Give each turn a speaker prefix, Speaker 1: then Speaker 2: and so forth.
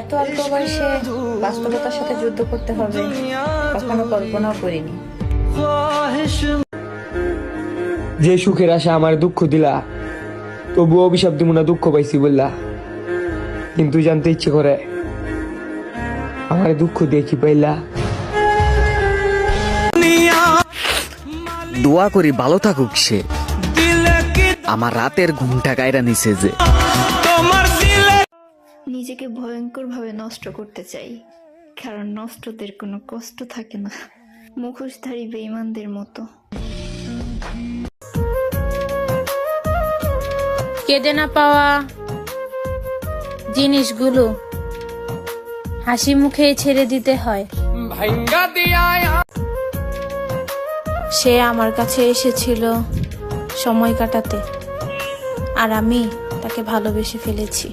Speaker 1: এত অল্প বয়সে বাস্তবতার সাথে যুদ্ধ করতে হবে কখনো কল্পনাও করিনি।
Speaker 2: যে সুখের আশা আমার দুঃখ দিলা, তবু অভিশাপ দিব না দুঃখ পাইছি বললা। কিন্তু জানতে ইচ্ছে করে আমার দুঃখ দিয়ে কি পাইলা।
Speaker 3: দোয়া করি ভালো থাকুক সে, আমার রাতের ঘুমটা কায়রা নিছে যে।
Speaker 4: নিজেকে ভয়ঙ্কর ভাবে নষ্ট করতে চাই, কারণ নষ্টদের কোনো কষ্ট থাকে না, মুখোশধারী বেঈমানদের মতো।
Speaker 5: কেঁদে না পাওয়া জিনিসগুলো হাসি মুখে ছেড়ে দিতে হয়। সে আমার কাছে এসেছিল সময় কাটাতে, আর আমি তাকে ভালোবেসে ফেলেছি।